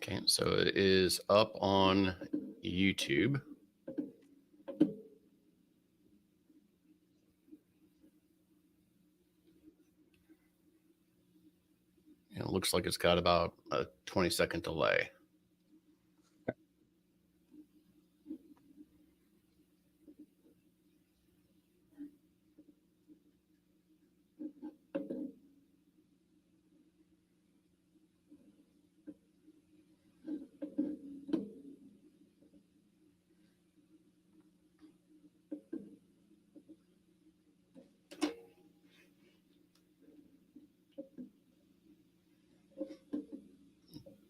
Okay, so it is up on YouTube. And it looks like it's got about a 20-second delay.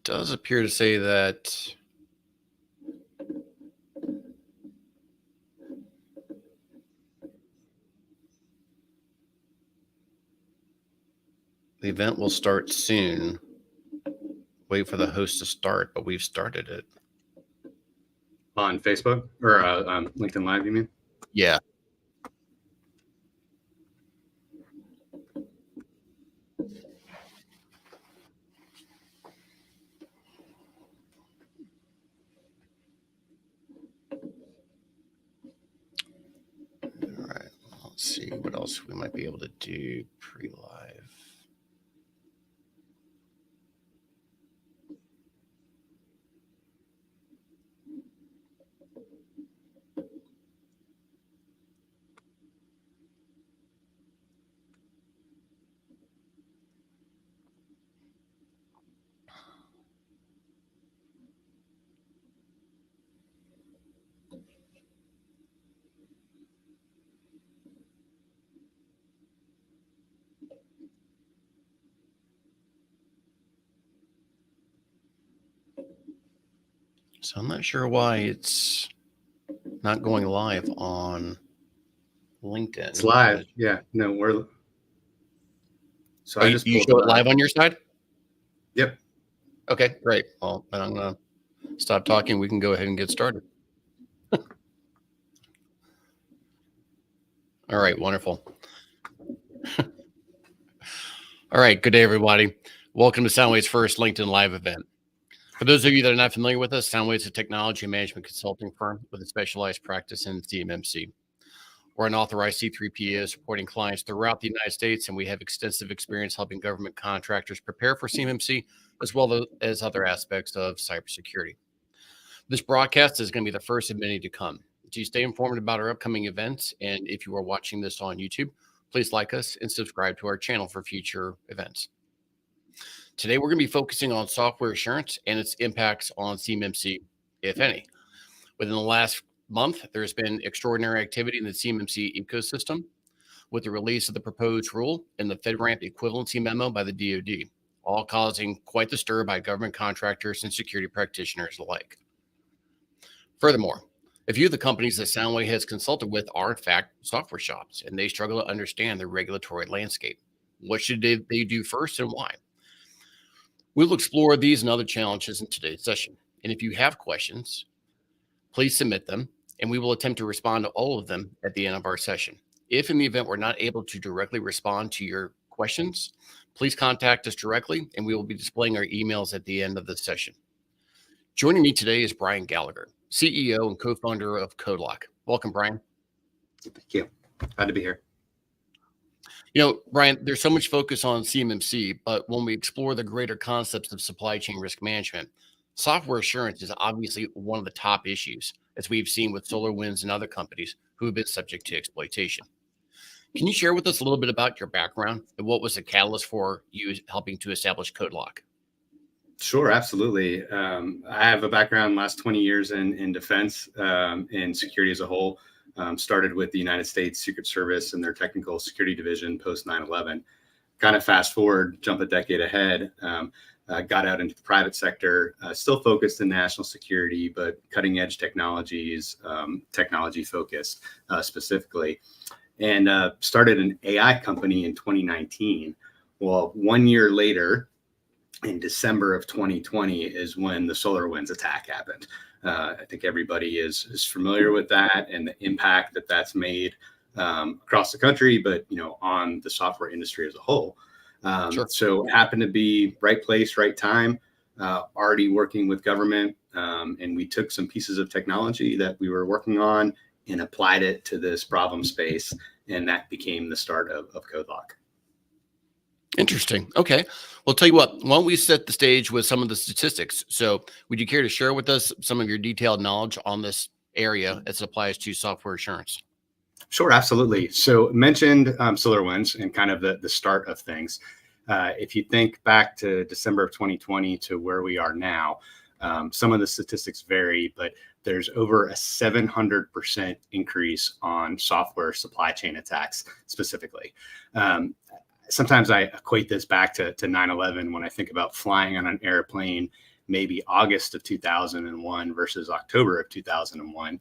Does appear to say that the event will start soon. Wait for the host to start, but we've started it. On Facebook or LinkedIn Live, you mean? Yeah. All right. Let's see what else we might be able to do pre-live. So I'm not sure why it's not going live on LinkedIn. It's live. Yeah. No, we're. So I just you show it live on your side? Yep. Okay, great. Well, then I'm going to stop talking. We can go ahead and get started. All right, wonderful. All right, good day, everybody. Welcome to Soundwave's first LinkedIn Live event. For those of you that are not familiar with us, Soundwave is a technology management consulting firm with a specialized practice in CMMC. We're an authorized C3PA supporting clients throughout the United States, and we have extensive experience helping government contractors prepare for CMMC, as well as other aspects of cybersecurity. This broadcast is going to be the first of many to come. To stay informed about our upcoming events, and if you are watching this on YouTube, please like us and subscribe to our channel for future events. Today, we're going to be focusing on software assurance and its impacts on CMMC, if any. Within the last month, there's been extraordinary activity in the CMMC ecosystem with the release of the proposed rule and the FedRAMP equivalency memo by the DoD, all causing quite the stir by government contractors and security practitioners alike. Furthermore, a few of the companies that Soundwave has consulted with are, in fact, software shops, and they struggle to understand the regulatory landscape. What should they do first and why? We'll explore these and other challenges in today's session. And if you have questions, please submit them, and we will attempt to respond to all of them at the end of our session. If in the event we're not able to directly respond to your questions, please contact us directly, and we will be displaying our emails at the end of the session. Joining me today is Brian Gallagher, CEO and co-founder of CodeLock. Welcome, Brian. Thank you. Glad to be here. You know, Brian, there's so much focus on CMMC, but when we explore the greater concepts of supply chain risk management, software assurance is obviously one of the top issues, as we've seen with SolarWinds and other companies who have been subject to exploitation. Can you share with us a little bit about your background and what was the catalyst for you helping to establish CodeLock? Sure, absolutely. I have a background last 20 years in defense and security as a whole. Started with the United States Secret Service and their technical security division post 9/11. Kind of fast forward, jump a decade ahead. Got out into the private sector, still focused in national security, but cutting edge technologies, technology focused specifically, and started an AI company in 2019. Well, 1 year later, in December of 2020 is when the SolarWinds attack happened. I think everybody is familiar with that and the impact that that's made across the country, but on the software industry as a whole. Sure. So it happened to be right place, right time. already working with government, and we took some pieces of technology that we were working on and applied it to this problem space, and that became the start of CodeLock. Interesting. Okay. Well, tell you what, why don't we set the stage with some of the statistics? So would you care to share with us some of your detailed knowledge on this area as it applies to software assurance? Sure, absolutely. So mentioned SolarWinds and kind of the start of things. If you think back to December of 2020 to where we are now, some of the statistics vary, but there's over a 700% increase on software supply chain attacks specifically. Sometimes I equate this back to 9/11 when I think about flying on an airplane, maybe August of 2001 versus October of 2001.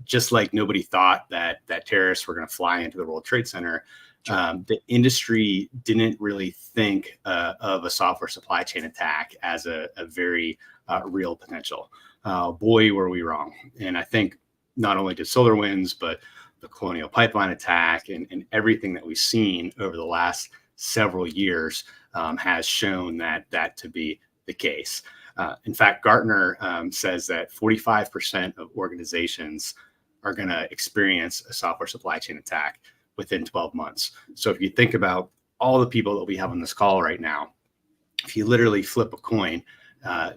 Just like nobody thought that terrorists were going to fly into the World Trade Center, the industry didn't really think of a software supply chain attack as a very real potential. Boy, were we wrong. And I think not only did SolarWinds, but the Colonial Pipeline attack and everything that we've seen over the last several years has shown that to be the case. In fact, Gartner says that 45% of organizations are going to experience a software supply chain attack within 12 months. So if you think about all the people that we have on this call right now, if you literally flip a coin,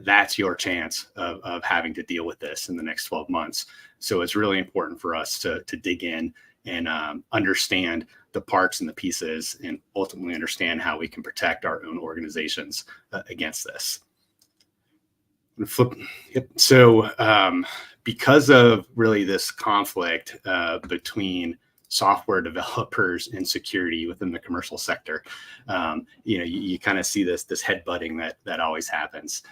that's your chance of having to deal with this in the next 12 months. So it's really important for us to dig in and understand the parts and the pieces and ultimately understand how we can protect our own organizations against this. So because of really this conflict between software developers and security within the commercial sector, you kind of see this headbutting that always happens.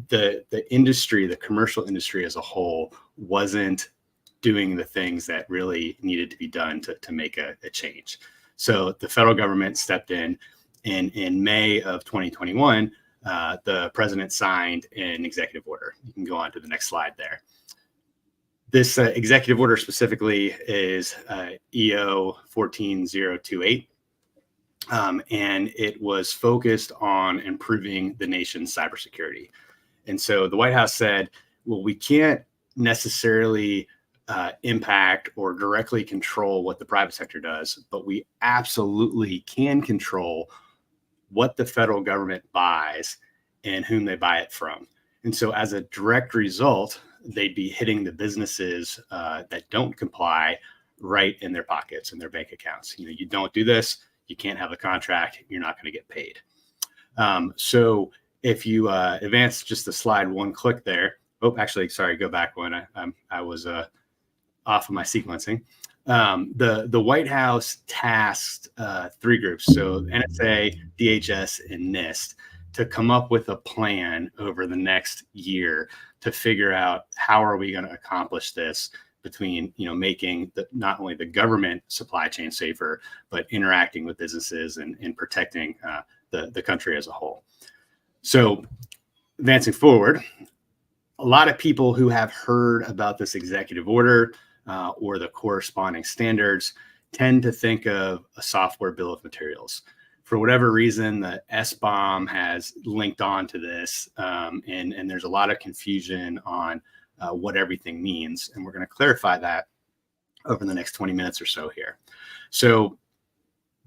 The industry, the commercial industry as a whole, wasn't doing the things that really needed to be done to make a change. So the federal government stepped in May of 2021. The president signed an executive order. You can go on to the next slide there. This executive order specifically is EO 14028, and it was focused on improving the nation's cybersecurity. And so the White House said, well, we can't necessarily impact or directly control what the private sector does, but we absolutely can control what the federal government buys and whom they buy it from. And so as a direct result, they'd be hitting the businesses that don't comply right in their pockets and their bank accounts. You don't do this, you can't have a contract, you're not going to get paid. So if you advance just the slide one click there, sorry, go back one. I was off of my sequencing. The White House tasked three groups, so NSA, DHS, and NIST, to come up with a plan over the next year to figure out how are we going to accomplish this between making not only the government supply chain safer, but interacting with businesses and protecting the country as a whole. So advancing forward, a lot of people who have heard about this executive order or the corresponding standards tend to think of a software bill of materials. For whatever reason, the SBOM has linked on to this, and there's a lot of confusion on what everything means. And we're going to clarify that over the next 20 minutes or so here. So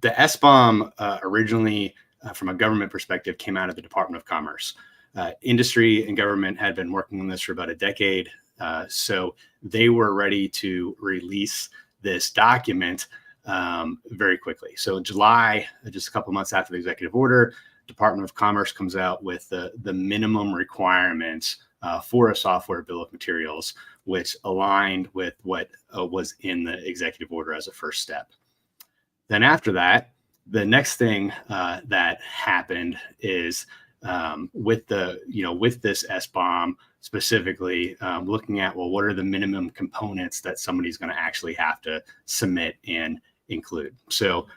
the SBOM originally, from a government perspective, came out of the Department of Commerce. Industry and government had been working on this for about a decade. So they were ready to release this document very quickly. So in July, just a couple of months after the executive order, Department of Commerce comes out with the minimum requirements for a software bill of materials, which aligned with what was in the executive order as a first step. Then after that, the next thing that happened is with this SBOM specifically, looking at, well, what are the minimum components that somebody's going to actually have to submit and include. So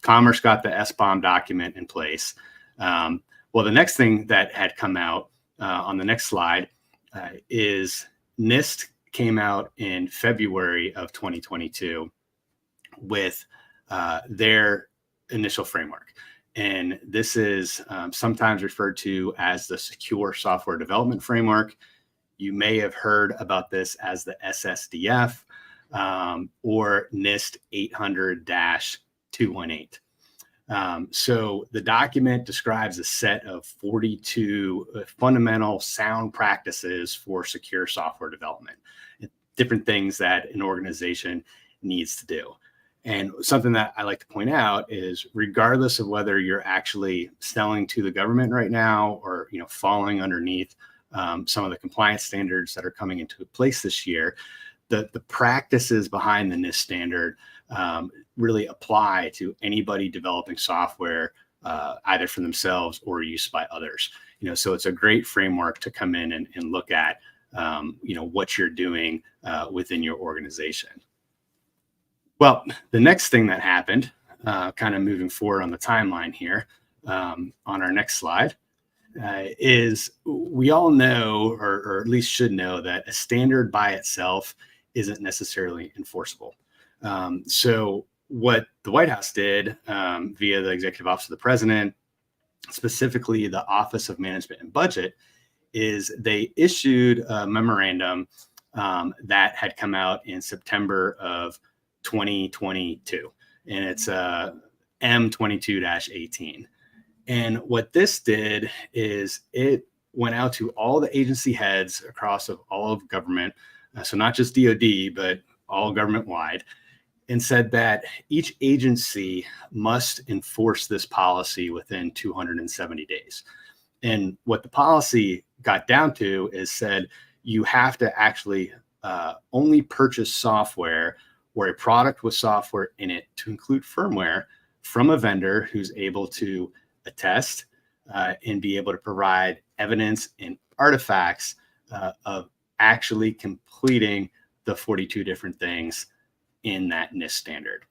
Commerce got the SBOM document in place. Well, the next thing that had come out on the next slide is NIST came out in February of 2022 with their initial framework. And this is sometimes referred to as the Secure Software Development Framework. You may have heard about this as the SSDF or NIST 800-218. So the document describes a set of 42 fundamental sound practices for secure software development, different things that an organization needs to do. And something that I like to point out is, regardless of whether you're actually selling to the government right now or falling underneath some of the compliance standards that are coming into place this year, the practices behind the NIST standard really apply to anybody developing software, either for themselves or used by others. So it's a great framework to come in and look at, what you're doing within your organization. Well, the next thing that happened, kind of moving forward on the timeline here, on our next slide, is we all know, or at least should know, that a standard by itself isn't necessarily enforceable. So what the White House did via the Executive Office of the President, specifically the Office of Management and Budget, is they issued a memorandum that had come out in September of 2022, and it's M22-18. And what this did is it went out to all the agency heads across all of government, so not just DoD, but all government wide, and said that each agency must enforce this policy within 270 days. And what the policy got down to is said you have to actually only purchase software or a product with software in it, to include firmware, from a vendor who's able to attest and be able to provide evidence and artifacts of actually completing the 42 different things in that NIST standard.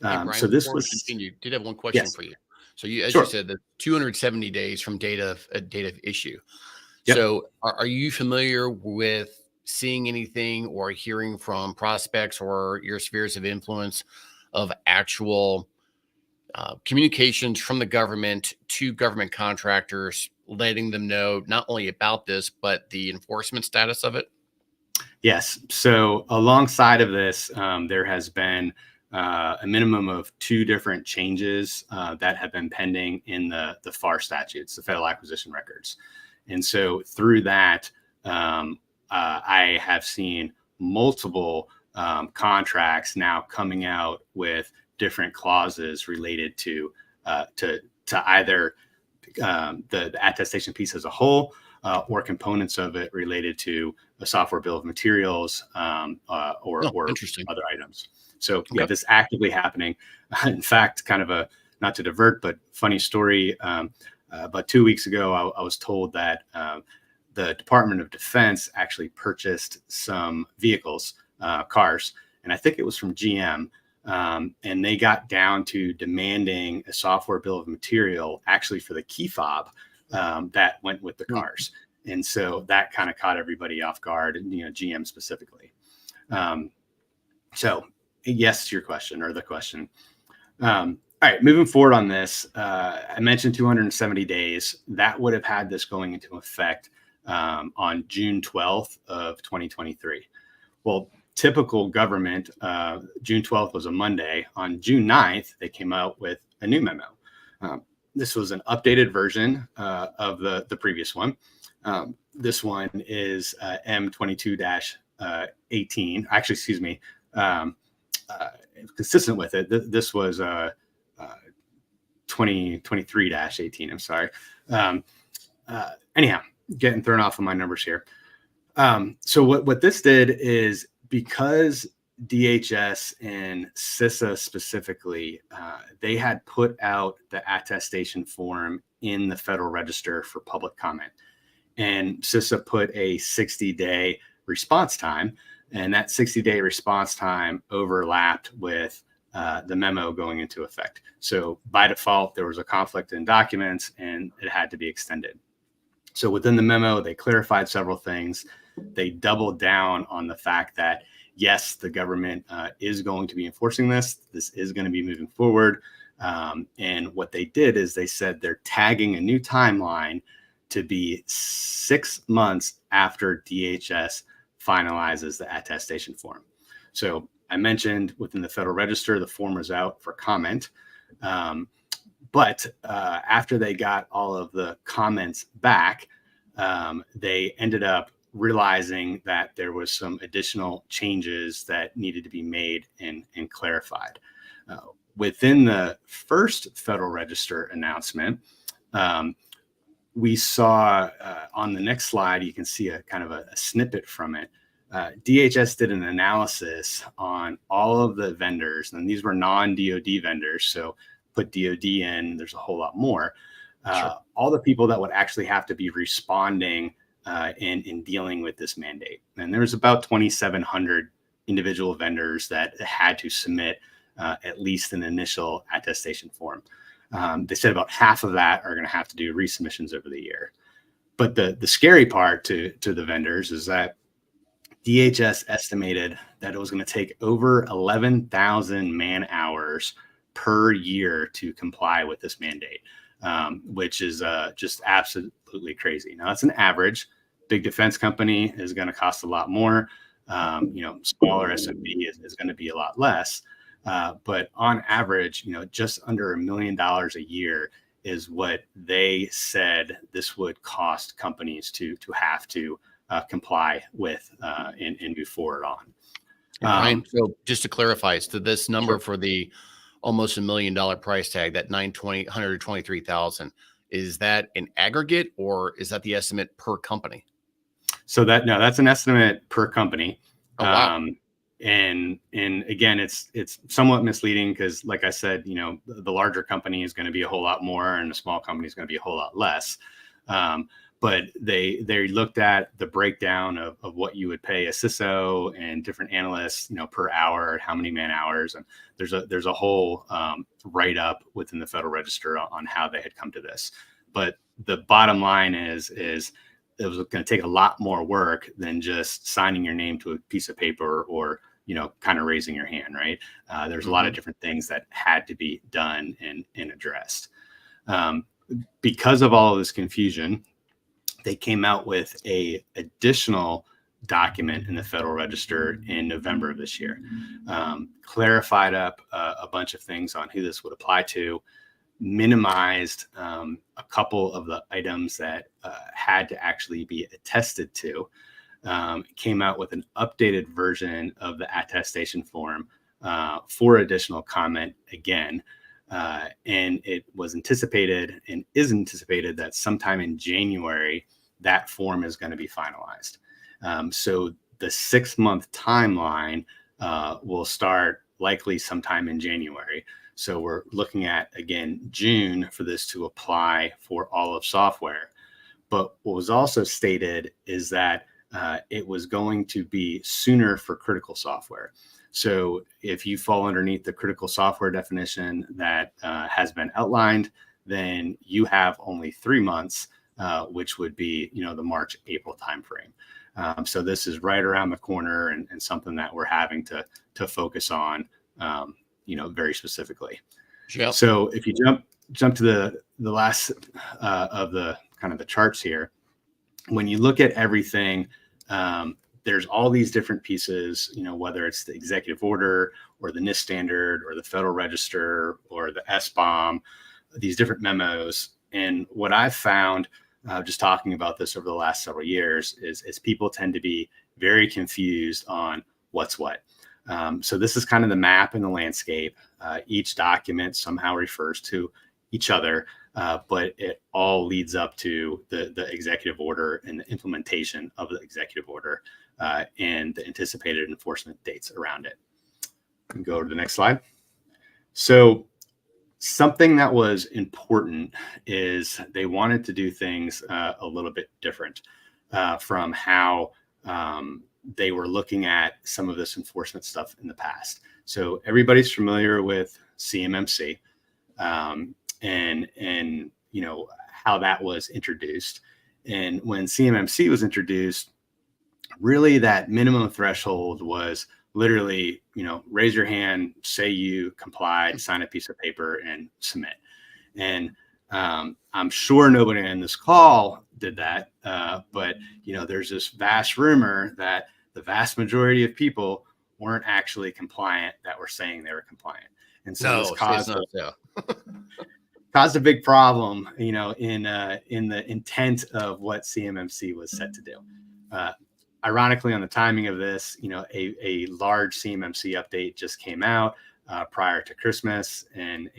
Brian, so this was continue. Did have one question for you. So as you said, the 270 days from date of issue. Yep. So are you familiar with seeing anything or hearing from prospects or your spheres of influence of actual communications from the government to government contractors, letting them know not only about this, but the enforcement status of it? Yes. So alongside of this, there has been a minimum of 2 different changes that have been pending in the FAR statutes, the Federal Acquisition Records. And so through that, I have seen multiple contracts now coming out with different clauses related to either the attestation piece as a whole, or components of it related to a software bill of materials, or other items. So yeah, this actively happening. In fact, kind of a, not to divert, but funny story. About 2 weeks ago, I was told that the Department of Defense actually purchased some vehicles, cars, and I think it was from GM. And they got down to demanding a software bill of material actually for the key fob that went with the cars. And so that kind of caught everybody off guard, and GM specifically. So yes to your question, or the question. All right, moving forward on this, I mentioned 270 days. That would have had this going into effect on June 12th of 2023. Well, typical government, June 12th was a Monday. On June 9th, they came out with a new memo. This was an updated version of the previous one. This one is M22-18. Actually, excuse me, consistent with it. This was 2023-18. I'm sorry. Anyhow, getting thrown off of my numbers here. So what this did is, because DHS and CISA specifically, they had put out the attestation form in the Federal Register for public comment. And CISA put a 60-day response time, and that 60-day response time overlapped with the memo going into effect. So by default, there was a conflict in documents, and it had to be extended. So within the memo, they clarified several things. They doubled down on the fact that, yes, the government is going to be enforcing this. This is going to be moving forward. And what they did is they said they're tagging a new timeline to be 6 months after DHS finalizes the attestation form. So I mentioned within the Federal Register, the form was out for comment. But after they got all of the comments back, they ended up realizing that there was some additional changes that needed to be made and clarified. Within the first Federal Register announcement, we saw on the next slide, you can see a kind of a snippet from it. DHS did an analysis on all of the vendors, and these were non-DoD vendors. So put DoD in, there's a whole lot more. Sure. All the people that would actually have to be responding in dealing with this mandate. And there was about 2,700 individual vendors that had to submit at least an initial attestation form. They said about half of that are going to have to do resubmissions over the year. But the scary part to the vendors is that DHS estimated that it was going to take over 11,000 man hours per year to comply with this mandate, which is just absolutely crazy. Now, that's an average. Big defense company is going to cost a lot more. Smaller SMB is going to be a lot less. But on average, just under $1 million a year is what they said this would cost companies to have to comply with and move forward on. Brian, so just to clarify, so this number Sure. for the almost $1 million price tag, that 123,000, is that an aggregate or is that the estimate per company? So that's an estimate per company. Oh, wow. And again, it's somewhat misleading because, like I said, the larger company is going to be a whole lot more, and the small company is going to be a whole lot less. But they looked at the breakdown of what you would pay a CISO and different analysts, per hour, how many man hours, and there's a whole write up within the Federal Register on how they had come to this. But the bottom line is it was going to take a lot more work than just signing your name to a piece of paper or kind of raising your hand, right? There's a lot of different things that had to be done and addressed. Because of all of this confusion, they came out with a additional document in the Federal Register in November of this year, clarified up a bunch of things on who this would apply to, minimized a couple of the items that had to actually be attested to, came out with an updated version of the attestation form for additional comment again. And it was anticipated and is anticipated that sometime in January, that form is going to be finalized. So the 6-month timeline will start likely sometime in January. So we're looking at, again, June for this to apply for all of software. But what was also stated is that it was going to be sooner for critical software. So if you fall underneath the critical software definition that has been outlined, then you have only 3 months, which would be, the March, April timeframe. So this is right around the corner and something that we're having to focus on, very specifically. Yep. So if you jump to the last of the kind of the charts here, when you look at everything, there's all these different pieces, whether it's the executive order or the NIST standard or the Federal Register or the SBOM, these different memos. And what I've found, just talking about this over the last several years, is people tend to be very confused on what's what. So this is kind of the map and the landscape. Each document somehow refers to each other, but it all leads up to the executive order and the implementation of the executive order and the anticipated enforcement dates around it. Go to the next slide. So something that was important is they wanted to do things a little bit different from how they were looking at some of this enforcement stuff in the past. So everybody's familiar with CMMC and how that was introduced. And when CMMC was introduced, really that minimum threshold was literally, raise your hand, say you complied, sign a piece of paper, and submit. And I'm sure nobody in this call did that, but there's this vast rumor that the vast majority of people weren't actually compliant that were saying they were compliant, and so this caused a big problem, in the intent of what CMMC was set to do. Ironically, on the timing of this, a large CMMC update just came out prior to Christmas, and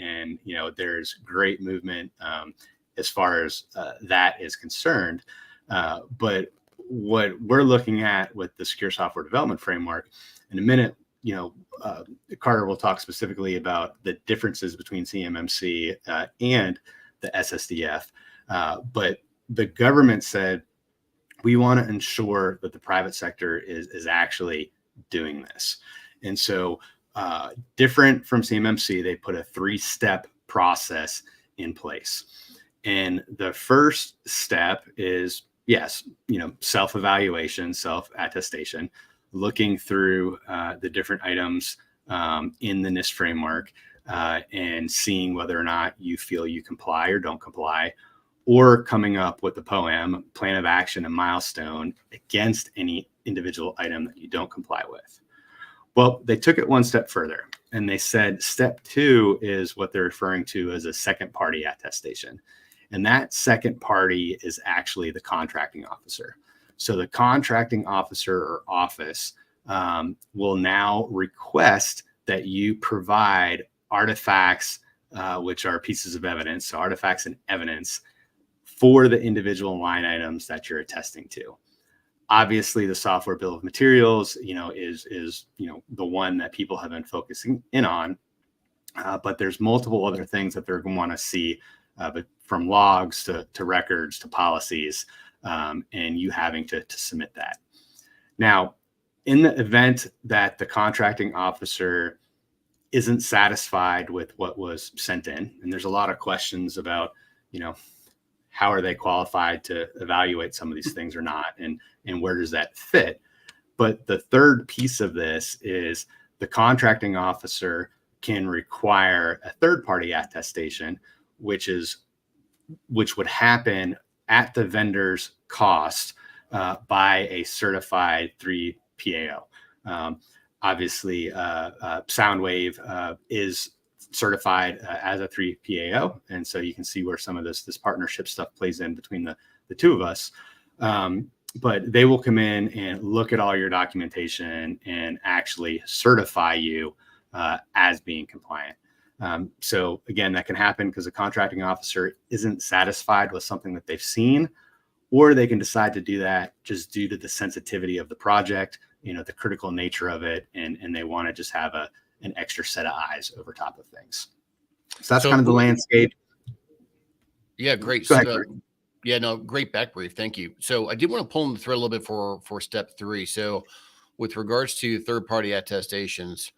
there's great movement as far as that is concerned. But what we're looking at with the Secure Software Development Framework, in a minute, Carter will talk specifically about the differences between CMMC and the SSDF. But the government said, we want to ensure that the private sector is actually doing this. And so different from CMMC, they put a 3-step process in place. And the first step is, yes, self-evaluation, self-attestation, looking through the different items in the NIST framework and seeing whether or not you feel you comply or don't comply, or coming up with a POAM, plan of action, and milestone against any individual item that you don't comply with. Well, they took it one step further, and they said step 2 is what they're referring to as a second party attestation. And that second party is actually the contracting officer. So the contracting officer or office will now request that you provide artifacts, which are pieces of evidence, so artifacts and evidence for the individual line items that you're attesting to. Obviously, the software bill of materials, is the one that people have been focusing in on, but there's multiple other things that they're going to want to see, but from logs to records to policies, and you having to submit that. Now, in the event that the contracting officer isn't satisfied with what was sent in, and there's a lot of questions about, how are they qualified to evaluate some of these things or not, and where does that fit? But the third piece of this is the contracting officer can require a third-party attestation, which would happen at the vendor's cost by a certified 3PAO. Obviously, Soundwave is certified as a 3PAO, and so you can see where some of this partnership stuff plays in between the two of us. But they will come in and look at all your documentation and actually certify you as being compliant. So again, that can happen because the contracting officer isn't satisfied with something that they've seen, or they can decide to do that just due to the sensitivity of the project, the critical nature of it, and they want to just have an extra set of eyes over top of things. So that's kind of the landscape. Yeah, great. Go ahead, yeah, no, great back brief. Thank you. So I did want to pull in the thread a little bit for step 3. So with regards to third-party attestations,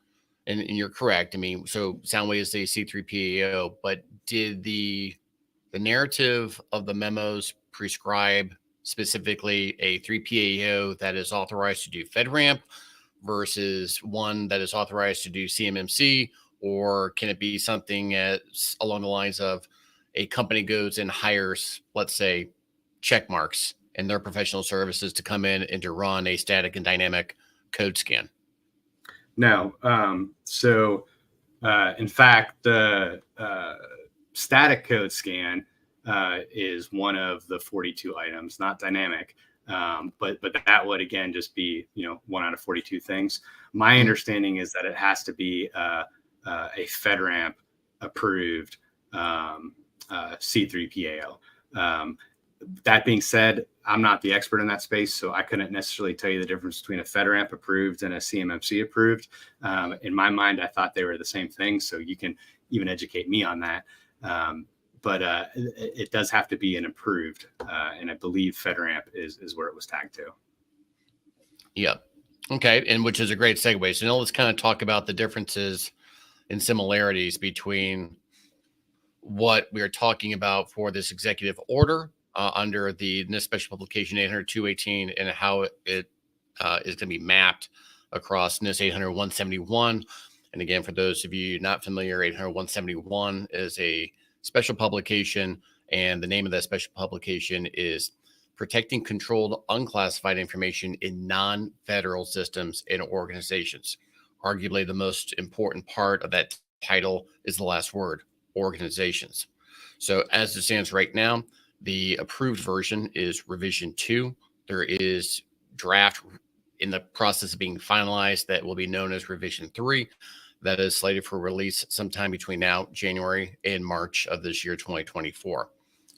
and you're correct. I mean, so Soundwave is a C3PAO, but did the narrative of the memos prescribe specifically a 3PAO that is authorized to do FedRAMP versus one that is authorized to do CMMC? Or can it be something along the lines of a company goes and hires, let's say, check marks and their professional services to come in and to run a static and dynamic code scan? No. In fact, the static code scan is one of the 42 items, not dynamic. But that would, again, just be, 1 out of 42 things. My understanding is that it has to be a FedRAMP approved C3PAO. That being said, I'm not the expert in that space, so I couldn't necessarily tell you the difference between a FedRAMP approved and a CMMC approved. In my mind, I thought they were the same thing, so you can even educate me on that. But it does have to be an approved, and I believe FedRAMP is where it was tagged to. Yeah. Okay. And which is a great segue. So now let's kind of talk about the differences and similarities between what we are talking about for this executive order under the NIST Special Publication 800-218 and how it is going to be mapped across NIST 800-171. And again, for those of you not familiar, 800-171 is a special publication, and the name of that special publication is Protecting Controlled Unclassified Information in Non-Federal Systems and Organizations. Arguably, the most important part of that title is the last word, organizations. So as it stands right now, the approved version is revision 2. There is draft in the process of being finalized that will be known as revision 3. That is slated for release sometime between now, January and March of this year, 2024.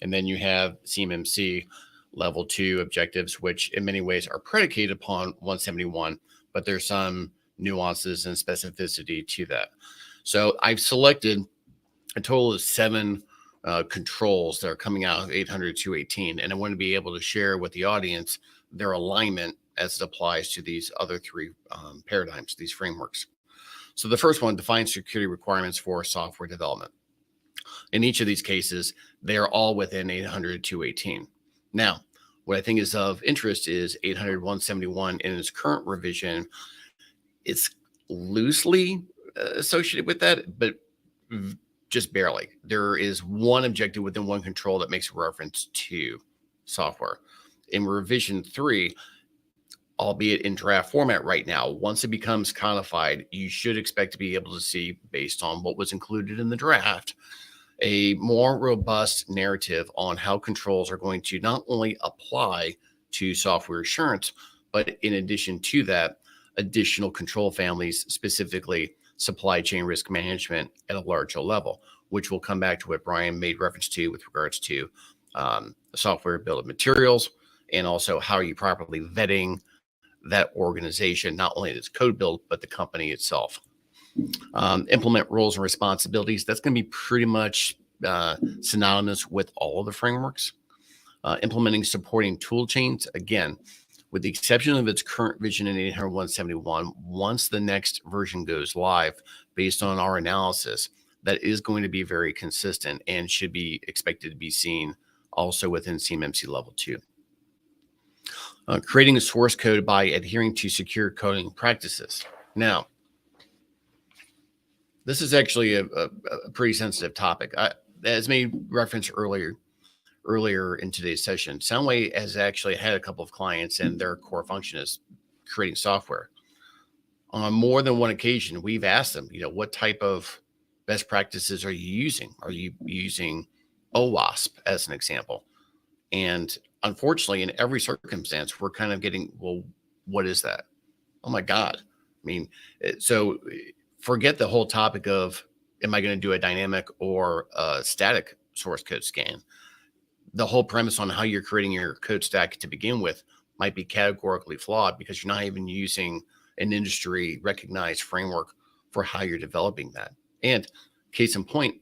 And then you have CMMC level 2 objectives, which in many ways are predicated upon 171, but there's some nuances and specificity to that. So I've selected a total of 7 controls that are coming out of 800-218, and I want to be able to share with the audience their alignment as it applies to these other 3 paradigms, these frameworks. So the first one defines security requirements for software development. In each of these cases, they are all within 800-218. Now, what I think is of interest is 800-171 in its current revision. It's loosely associated with that, but just barely. There is one objective within one control that makes reference to software. In revision 3, albeit in draft format right now, once it becomes codified, you should expect to be able to see, based on what was included in the draft, a more robust narrative on how controls are going to not only apply to software assurance, but in addition to that, additional control families, specifically supply chain risk management at a larger level, which will come back to what Brian made reference to with regards to software bill of materials, and also how are you properly vetting that organization, not only its code build, but the company itself. Implement roles and responsibilities. That's going to be pretty much synonymous with all of the frameworks. Implementing supporting tool chains. Again, with the exception of its current vision in 800-171, once the next version goes live, based on our analysis, that is going to be very consistent and should be expected to be seen also within CMMC level 2. Creating a source code by adhering to secure coding practices. Now, this is actually a pretty sensitive topic. As made reference earlier in today's session, Soundway has actually had a couple of clients, and their core function is creating software. On more than one occasion, we've asked them, what type of best practices are you using? Are you using OWASP as an example? And unfortunately, in every circumstance, we're kind of getting, well, what is that? Oh my God. I mean, so forget the whole topic of, am I going to do a dynamic or a static source code scan? The whole premise on how you're creating your code stack to begin with might be categorically flawed, because you're not even using an industry recognized framework for how you're developing that. And case in point,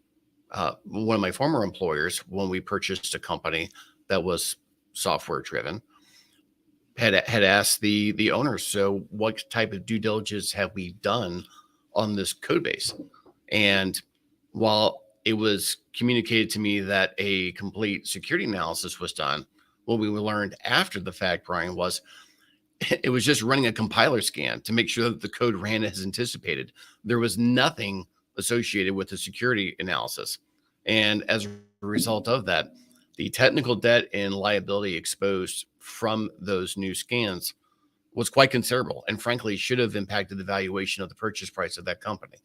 one of my former employers, when we purchased a company that was software driven, had asked the owners, so what type of due diligence have we done on this code base? And while it was communicated to me that a complete security analysis was done, what we learned after the fact, Brian, was it was just running a compiler scan to make sure that the code ran as anticipated. There was nothing associated with the security analysis. And as a result of that, the technical debt and liability exposed from those new scans was quite considerable, and frankly should have impacted the valuation of the purchase price of that company.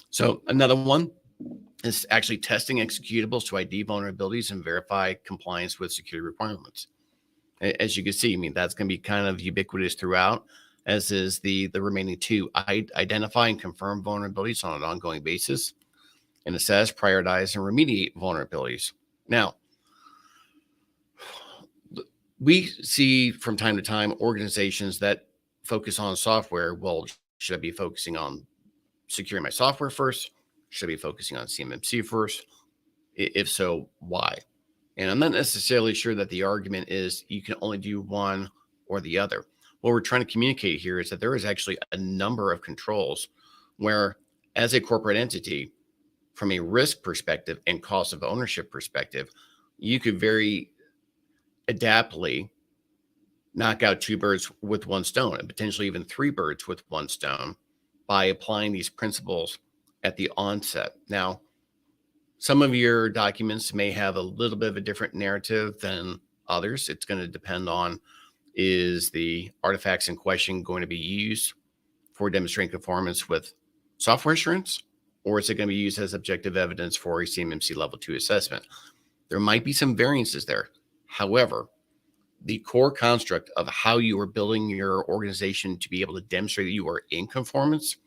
So another one is actually testing executables to ID vulnerabilities and verify compliance with security requirements. As you can see, I mean, that's going to be kind of ubiquitous throughout, as is the remaining 2. Identify and confirm vulnerabilities on an ongoing basis, and assess, prioritize, and remediate vulnerabilities. Now, we see from time to time organizations that focus on software. Well, should I be focusing on securing my software first? Should I be focusing on CMMC first? If so, why? And I'm not necessarily sure that the argument is you can only do one or the other. What we're trying to communicate here is that there is actually a number of controls where, as a corporate entity, from a risk perspective and cost of ownership perspective, you could very adaptly knock out two birds with one stone, and potentially even three birds with one stone by applying these principles at the onset. Now, some of your documents may have a little bit of a different narrative than others. It's going to depend on, is the artifacts in question going to be used for demonstrating conformance with software assurance, or is it going to be used as objective evidence for a CMMC level 2 assessment? There might be some variances there. However, the core construct of how you are building your organization to be able to demonstrate that you are in conformance,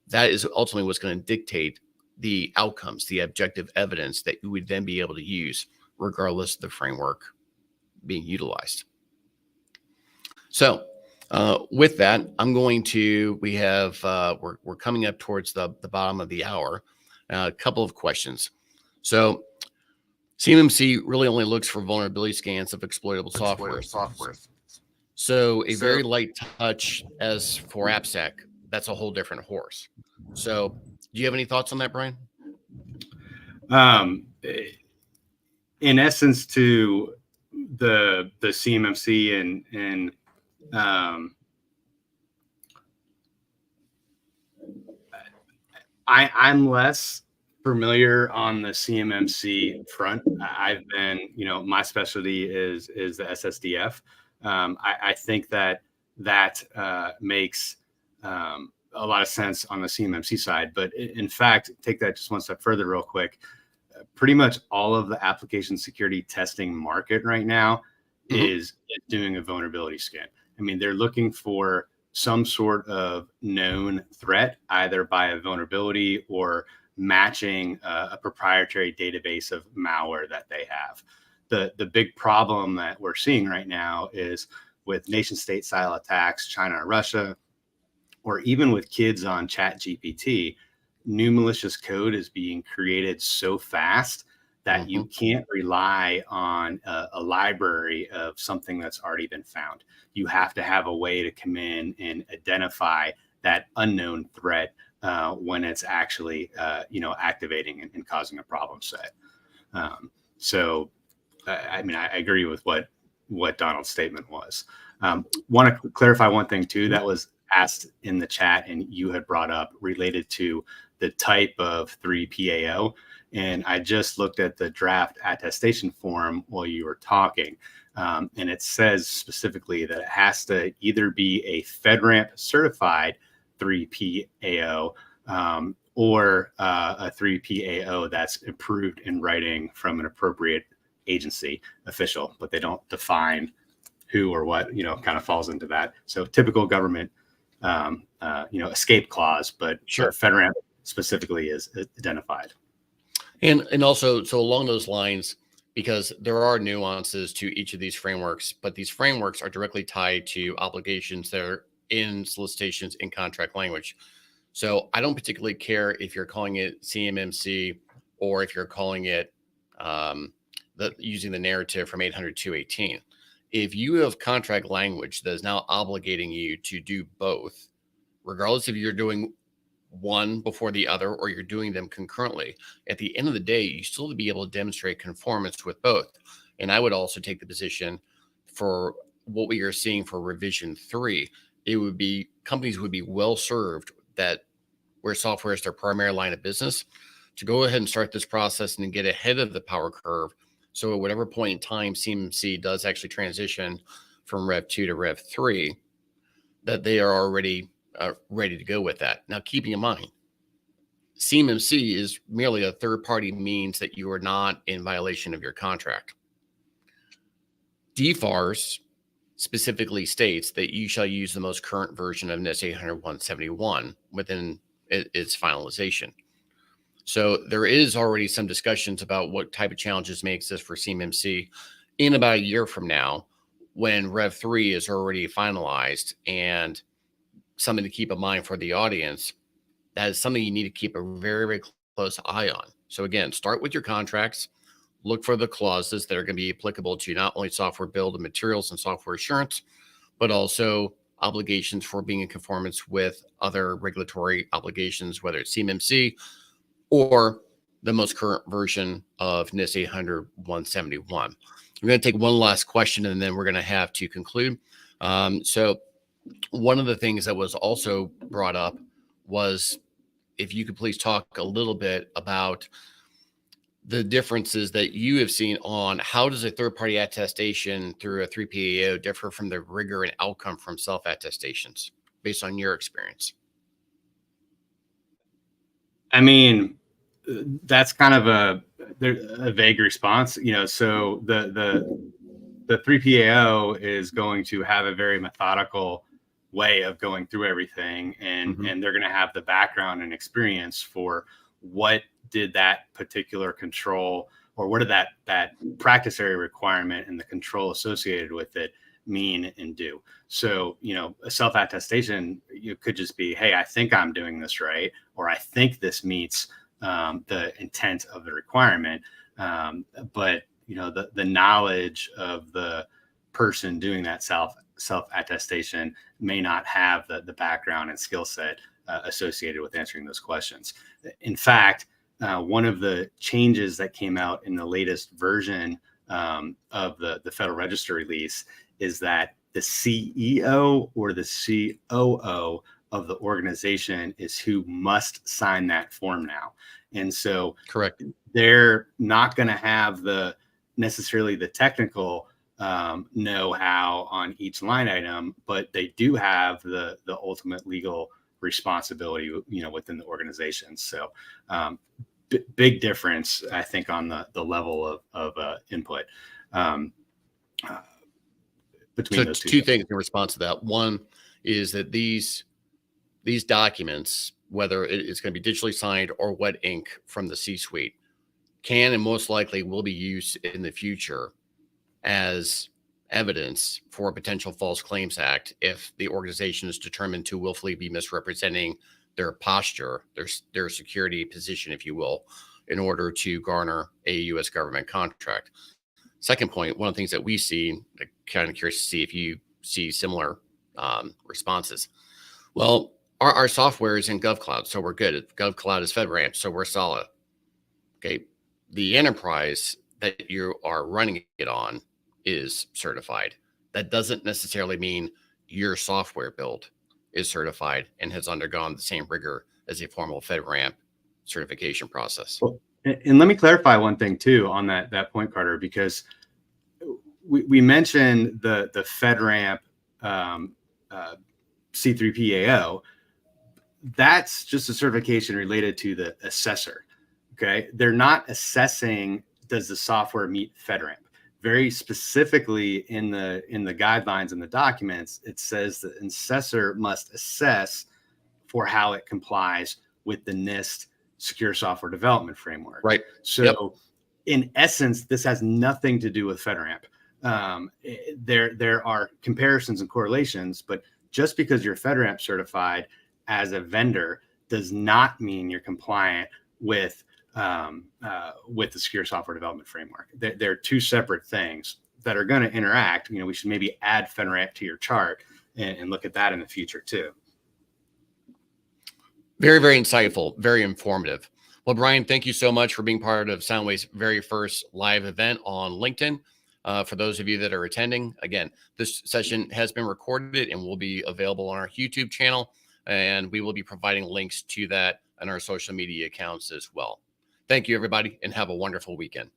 that is ultimately what's going to dictate the outcomes, the objective evidence that you would then be able to use regardless of the framework being utilized. So with that, we're coming up towards the bottom of the hour. A couple of questions. So CMMC really only looks for vulnerability scans of exploitable software. So a very light touch as for AppSec, that's a whole different horse. So do you have any thoughts on that, Brian? In essence, to the CMMC and I'm less familiar on the CMMC front. I've been, my specialty is the SSDF. I think that makes a lot of sense on the CMMC side, but in fact, take that just one step further real quick. Pretty much all of the application security testing market right now is doing a vulnerability scan. I mean, they're looking for some sort of known threat, either by a vulnerability or matching a proprietary database of malware that they have. The big problem that we're seeing right now is with nation state style attacks, China or Russia, or even with kids on ChatGPT, new malicious code is being created so fast that you can't rely on a library of something that's already been found. You have to have a way to come in and identify that unknown threat when it's actually, activating and causing a problem set. So, I mean, I agree with what Donald's statement was. Want to clarify one thing too that was asked in the chat and you had brought up related to the type of 3PAO. And I just looked at the draft attestation form while you were talking. And it says specifically that it has to either be a FedRAMP certified 3PAO or a 3PAO that's approved in writing from an appropriate agency official, but they don't define who or what, kind of falls into that. So typical government, escape clause, but sure, FedRAMP specifically is identified. And also, so along those lines, because there are nuances to each of these frameworks, but these frameworks are directly tied to obligations that are in solicitations in contract language. So I don't particularly care if you're calling it CMMC or if you're calling it using the narrative from 800 to 18. If you have contract language that is now obligating you to do both, regardless if you're doing one before the other or you're doing them concurrently, at the end of the day, you still have to be able to demonstrate conformance with both. And I would also take the position for what we are seeing for revision 3, it would be companies would be well served that where software is their primary line of business to go ahead and start this process and get ahead of the power curve. So at whatever point in time CMMC does actually transition from Rev 2 to Rev 3, that they are already ready to go with that. Now, keeping in mind, CMMC is merely a third-party means that you are not in violation of your contract. DFARS specifically states that you shall use the most current version of NIST 800-171 within its finalization. So there is already some discussions about what type of challenges may exist for CMMC in about a year from now when Rev 3 is already finalized. And something to keep in mind for the audience, that is something you need to keep a very, very close eye on. So again, start with your contracts, look for the clauses that are going to be applicable to not only software build and materials and software assurance, but also obligations for being in conformance with other regulatory obligations, whether it's CMMC or the most current version of NIST 800-171. We're going to take one last question and then we're going to have to conclude. So one of the things that was also brought up was if you could please talk a little bit about the differences that you have seen on how does a third-party attestation through a 3PAO differ from the rigor and outcome from self-attestations based on your experience? I mean, that's kind of a vague response, so the 3PAO is going to have a very methodical way of going through everything, and they're going to have the background and experience for what did that particular control, or what did that practice area requirement and the control associated with it mean and do. So, a self-attestation, you could just be, hey, I think I'm doing this right, or I think this meets the intent of the requirement. But the knowledge of the person doing that self-attestation may not have the background and skill set associated with answering those questions. In fact, one of the changes that came out in the latest version of the Federal Register release is that the CEO or the COO of the organization is who must sign that form now. And so Correct. They're not going to have necessarily the technical know-how on each line item, but they do have the ultimate legal responsibility, within the organization. So big difference, I think, on the level of input between those two things in response to that. One is that these documents, whether it's going to be digitally signed or wet ink from the C-suite, can and most likely will be used in the future as evidence for a potential False Claims Act if the organization is determined to willfully be misrepresenting their posture, their security position, if you will, in order to garner a U.S. government contract. Second point, one of the things that we see, I'm kind of curious to see if you see similar responses. Well, our software is in GovCloud, so we're good. GovCloud is FedRAMP, so we're solid. Okay. The enterprise that you are running it on is certified. That doesn't necessarily mean your software build is certified and has undergone the same rigor as a formal FedRAMP certification process. Well, and let me clarify one thing too on that point, Carter, because we mentioned the FedRAMP C3PAO. That's just a certification related to the assessor. Okay, they're not assessing does the software meet FedRAMP. Very specifically in the guidelines and the documents, it says the assessor must assess for how it complies with the NIST Secure Software Development Framework. Right. So, in essence, this has nothing to do with FedRAMP. There are comparisons and correlations, but just because you're FedRAMP certified as a vendor does not mean you're compliant with the Secure Software Development Framework. They're two separate things that are going to interact. We should maybe add FedRAMP to your chart and look at that in the future too. Very, very insightful, very informative. Well, Brian, thank you so much for being part of Soundwave's very first live event on LinkedIn. For those of you that are attending, again, this session has been recorded and will be available on our YouTube channel, and we will be providing links to that on our social media accounts as well. Thank you, everybody, and have a wonderful weekend.